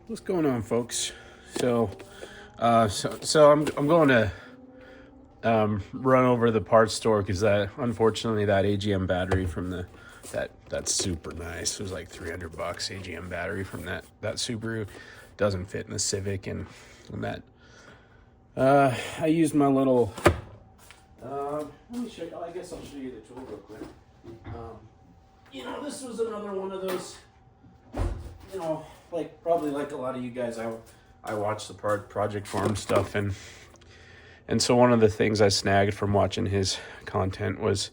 What's going on, folks? So I'm going to run over the parts store because that unfortunately that AGM battery from that's super nice. It was like $300 AGM battery from that Subaru doesn't fit in the Civic, and that I used my little. Let me show you. I guess I'll show you the tool real quick. This was another one of those. Like probably like a lot of you guys, I watch the Project Farm stuff, and so one of the things I snagged from watching his content was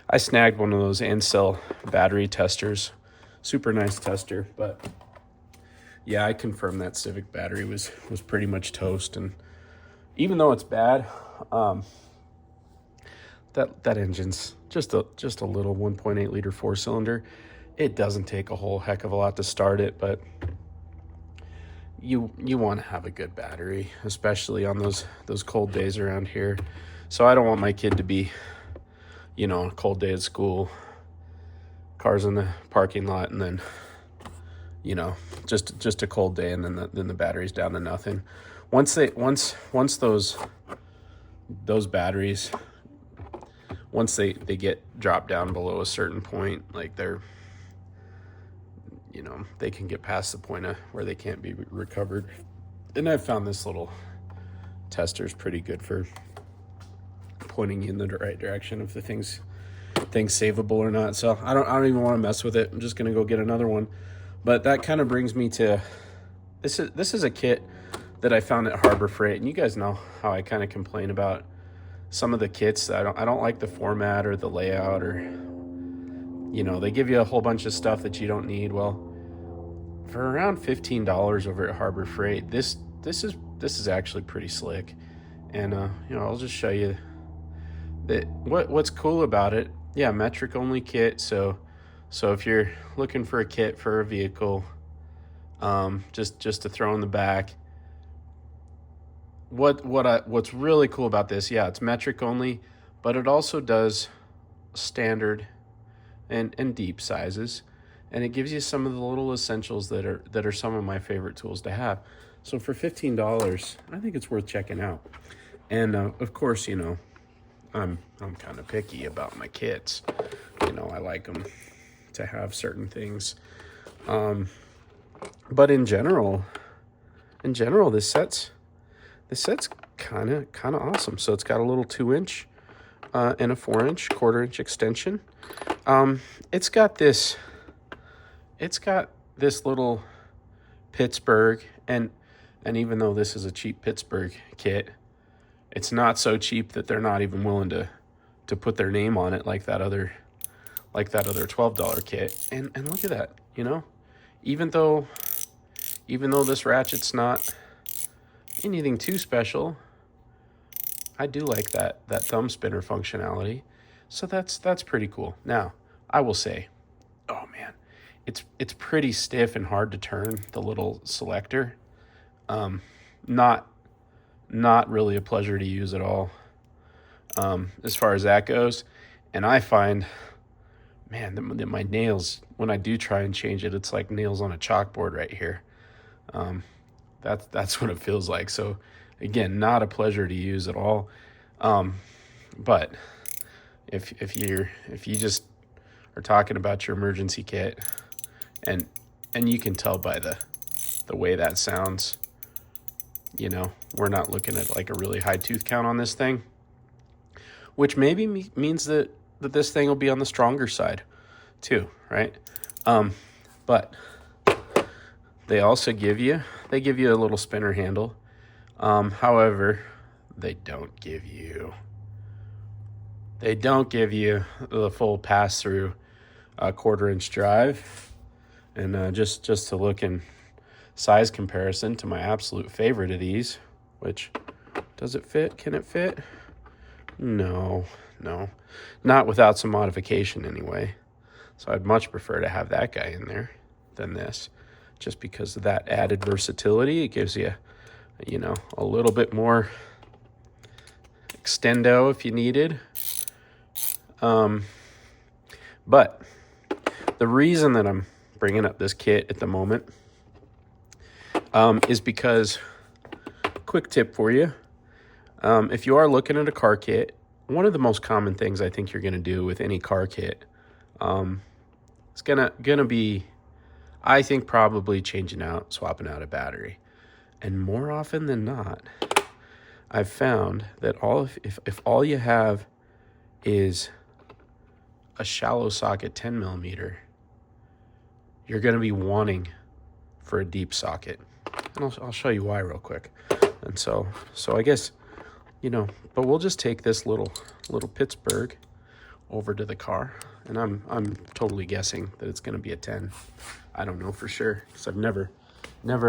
I snagged one of those Ancel battery testers. Super nice tester, but yeah, I confirmed that Civic battery was pretty much toast, and even though it's bad, that engine's just a little 1.8 liter 4-cylinder. It doesn't take a whole heck of a lot to start it, but you want to have a good battery, especially on those cold days around here. So I don't want my kid to be, a cold day at school, cars in the parking lot, and then, just a cold day, and then the battery's down to nothing. Once those batteries, once they get dropped down below a certain point, like they can get past the point of where they can't be recovered. And I've found this little tester is pretty good for pointing you in the right direction if the thing's savable or not. So I don't even want to mess with it. I'm just gonna go get another one. But that kind of brings me to this is a kit that I found at Harbor Freight, and you guys know how I kind of complain about some of the kits. I don't like the format or the layout, or they give you a whole bunch of stuff that you don't need. Well, for around $15 over at Harbor Freight, this is actually pretty slick. And I'll just show you that what's cool about it. Yeah, metric only kit. So if you're looking for a kit for a vehicle, just to throw in the back. What's really cool about this? Yeah, it's metric only, but it also does standard and deep sizes, and it gives you some of the little essentials that are some of my favorite tools to have. So for $15, I think it's worth checking out. And of course, I'm kind of picky about my kits. I like them to have certain things. But in general, this set's kind of awesome. So it's got a little 2-inch and a 4-inch, 1/4-inch extension. It's got this little Pittsburgh, and even though this is a cheap Pittsburgh kit, it's not so cheap that they're not even willing to put their name on it like that other $12 kit. And look at that, even though this ratchet's not anything too special, I do like that thumb spinner functionality. So that's pretty cool. Now, I will say, oh man, it's pretty stiff and hard to turn, the little selector. Not really a pleasure to use at all, as far as that goes. And I find, man, that my nails, when I do try and change it, it's like nails on a chalkboard right here. That's what it feels like. So again, not a pleasure to use at all. But if you just are talking about your emergency kit, and you can tell by the way that sounds, we're not looking at like a really high tooth count on this thing, which maybe means that this thing will be on the stronger side too, right? But they also give you a little spinner handle. However, they don't give you the full pass-through 1/4-inch drive. And just to look in size comparison to my absolute favorite of these, which, does it fit? Can it fit? No, not without some modification anyway. So I'd much prefer to have that guy in there than this, just because of that added versatility. It gives you, a little bit more extendo if you needed. But the reason that I'm bringing up this kit at the moment, is because, quick tip for you, if you are looking at a car kit, one of the most common things I think you're going to do with any car kit is gonna be, I think, probably swapping out a battery. And more often than not, I've found that if all you have is a shallow socket 10 millimeter, you're going to be wanting for a deep socket. And I'll show you why real quick. And so I guess, but we'll just take this little Pittsburgh over to the car, and I'm totally guessing that it's going to be a 10. I don't know for sure because I've never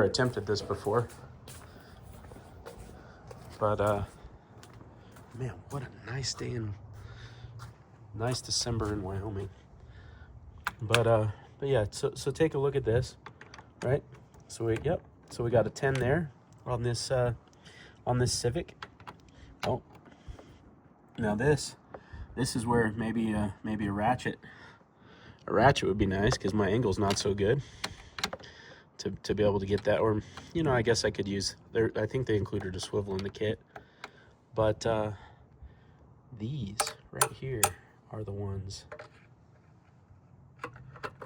attempted this before. But man, what a nice day nice December in Wyoming. But yeah, so take a look at this, right? So we got a 10 there on this Civic. Oh, now this is where maybe a ratchet would be nice, because my angle's not so good to be able to get that. Or I guess I could use I think they included a swivel in the kit, but these right here are the ones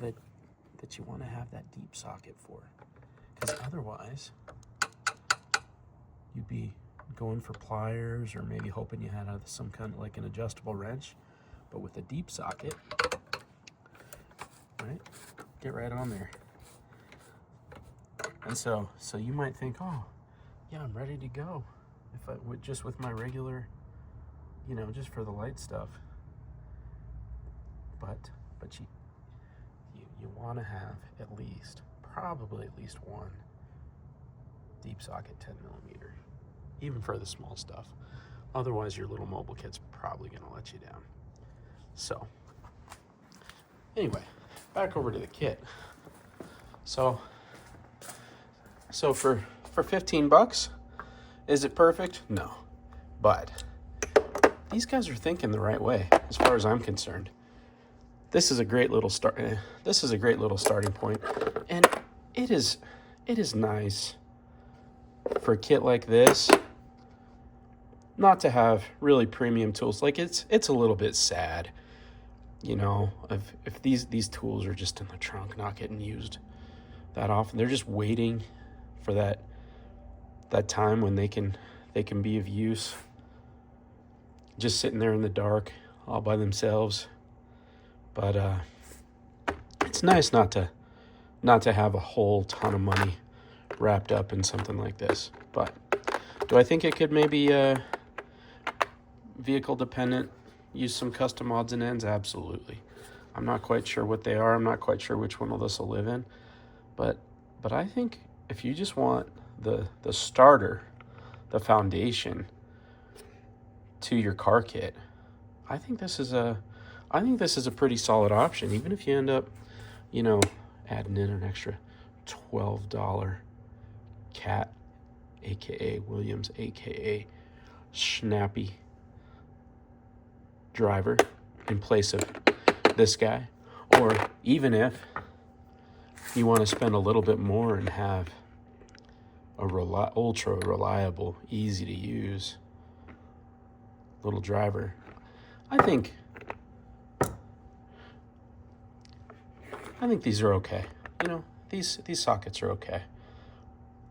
that you want to have that deep socket for, because otherwise you'd be going for pliers or maybe hoping you had some kind of like an adjustable wrench. But with a deep socket, right, get right on there. And so you might think, oh yeah, I'm ready to go if I would just with my regular, just for the light stuff. But you want to have probably at least one deep socket 10 millimeter, even for the small stuff. Otherwise, your little mobile kit's probably going to let you down. So anyway, back over to the kit. So for $15, is it perfect? No, but these guys are thinking the right way, as far as I'm concerned. This is a great little start. This is a great little starting point, and it is nice for a kit like this not to have really premium tools. Like it's a little bit sad, if these tools are just in the trunk, not getting used that often. They're just waiting for that time when they can be of use, just sitting there in the dark all by themselves. But it's nice not to have a whole ton of money wrapped up in something like this. But do I think it could maybe vehicle dependent, use some custom odds and ends? Absolutely. I'm not quite sure what they are. I'm not quite sure which one of this will live in. But I think if you just want the starter, the foundation to your car kit, I think this is a pretty solid option, even if you end up, adding in an extra $12 cat, aka Williams, aka Snappy driver in place of this guy. Or even if you want to spend a little bit more and have a ultra reliable, easy to use little driver, I think these are okay. These sockets are okay.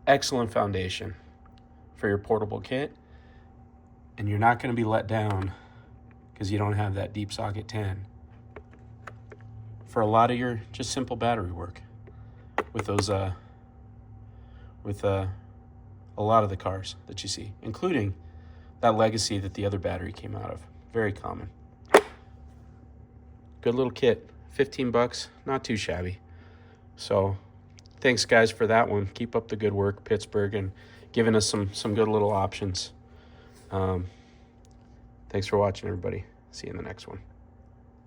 Excellent foundation for your portable kit, and you're not going to be let down because you don't have that deep socket 10 for a lot of your just simple battery work with those with a lot of the cars that you see, including that Legacy that the other battery came out of. Very common. Good little kit. $15, not too shabby. So thanks guys for that one. Keep up the good work, Pittsburgh, and giving us some good little options. Thanks for watching, everybody. See you in the next one.